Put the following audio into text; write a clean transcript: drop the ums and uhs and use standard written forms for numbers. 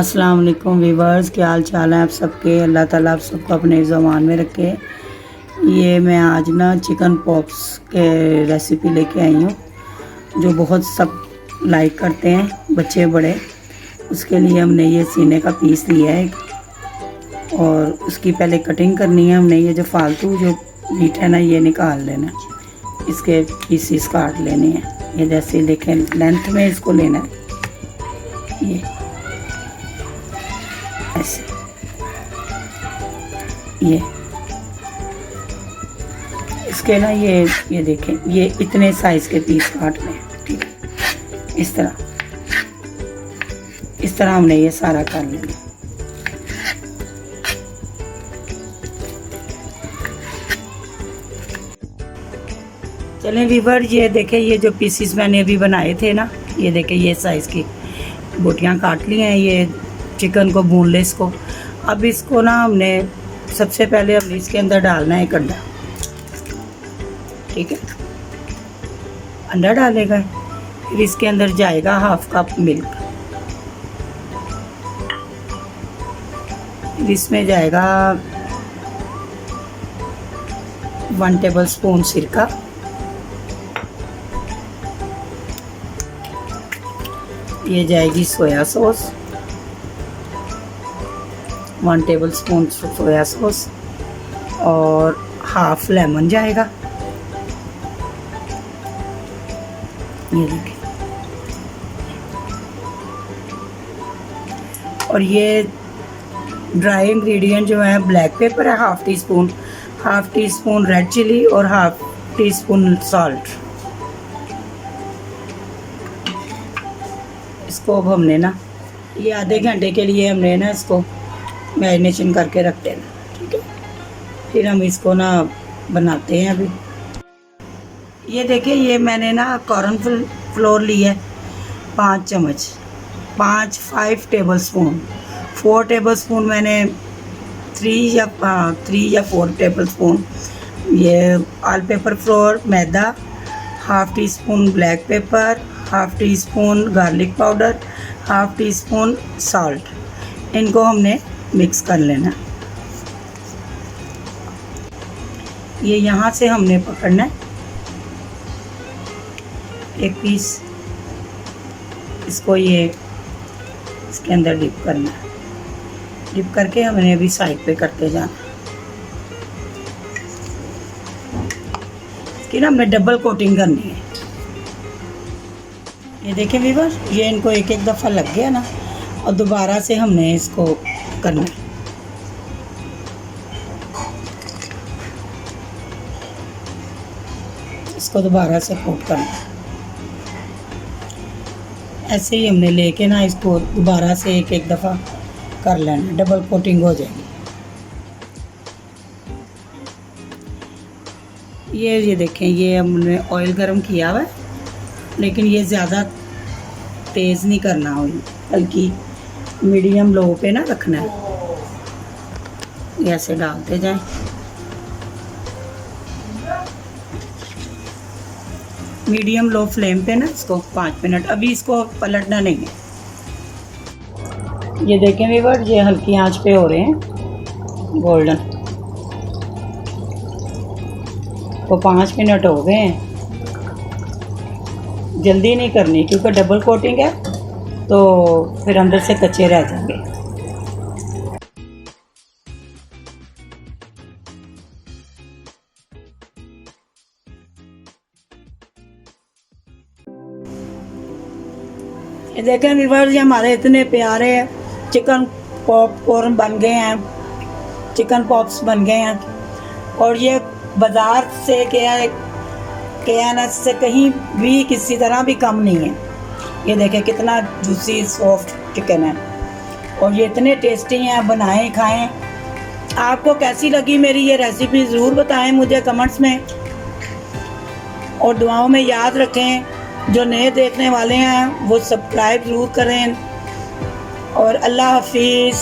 अस्सलाम वालेकुम वीवर्स, क्या हाल चाल है आप सबके। अल्लाह ताला आप सबको अपने ज़मान में रखे। ये मैं आज ना चिकन पॉप्स के रेसिपी लेके आई हूँ, जो बहुत सब लाइक करते हैं, बच्चे बड़े। उसके लिए हमने ये सीने का पीस लिया है और उसकी पहले कटिंग करनी है। हमने ये जो फालतू जो मीट है ना, ये निकाल लेना है, इसके पीसीस काट लेने हैं। ये जैसे देखें लेंथ में इसको लेना है, ये ऐसे, ये इसके ना ये देखें, ये इतने साइज के पीस काटने हैं, ठीक है। इस तरह हमने ये सारा कर लेना। चलें वीवर, ये देखें, ये जो पीसीस मैंने अभी बनाए थे ना, ये देखें, ये साइज़ की बोटियाँ काट ली हैं। ये चिकन को बोनलेस को, अब इसको ना हमने सबसे पहले हमने इसके अंदर डालना है एक अंडा, ठीक है। अंडा डालेगा, फिर इसके अंदर जाएगा हाफ कप मिल्क, फिर इसमें जाएगा 1 टेबलस्पून सिरका, ये जाएगी soya sauce, 1 tablespoon soya sauce, और हाफ लेमन जाएगा, ये देखिए। और ये ड्राई इंग्रेडिएंट जो है, ब्लैक पेपर है half teaspoon red chilli और हाफ टी स्पून सॉल्ट। इसको अब हमने ना ये आधे घंटे के लिए हमने ना इसको मैरिनेशन करके रख देना, ठीक है। फिर हम इसको ना बनाते हैं अभी। ये देखिए, ये मैंने ना कॉर्न फ्लोर ली है 5 चम्मच, 5 टेबलस्पून, 4 टेबलस्पून मैंने 3 या 4 टेबलस्पून ये all purpose flour maida, half teaspoon black pepper, half teaspoon garlic powder, half teaspoon salt. इनको हमने मिक्स कर लेना। ये यहाँ से हमने पकड़ना है एक पीस, इसको ये इसके अंदर डिप करना है। डिप करके हमने अभी साइड पे करते जाना। इसकी ना हमने डबल कोटिंग करनी है। ये देखें व्यूअर, ये इनको एक दफ़ा लग गया ना, और दोबारा से हमने इसको करना है। इसको दोबारा से कोट करना है। ऐसे ही हमने लेके ना इसको दोबारा से एक दफ़ा कर लेना, डबल कोटिंग हो जाएगी। ये देखें, ये हमने ऑयल गरम किया हुआ है, लेकिन ये ज़्यादा तेज़ नहीं करना, ऑयल हल्की मीडियम लो पे ना रखना है। ऐसे डालते जाएं। मीडियम लो फ्लेम पे ना इसको 5 मिनट, अभी इसको पलटना नहीं है। ये देखें व्यूअर, ये हल्की आंच पे हो रहे हैं गोल्डन, तो 5 मिनट हो गए हैं। जल्दी नहीं करनी, क्योंकि डबल कोटिंग है तो फिर अंदर से कच्चे रह जाएंगे। ये देखें व्यूअर्स, ये हमारे इतने प्यारे चिकन पॉपकॉर्न बन गए हैं, चिकन पॉप्स बन गए हैं। और ये बाज़ार से KNS से कहीं भी किसी तरह भी कम नहीं है। ये देखें कितना जूसी सॉफ्ट चिकन है, और ये इतने टेस्टी हैं। बनाएं, खाएं। आपको कैसी लगी मेरी ये रेसिपी ज़रूर बताएं मुझे कमेंट्स में, और दुआओं में याद रखें। जो नए देखने वाले हैं वो सब्सक्राइब ज़रूर करें, और अल्लाह हाफिज़।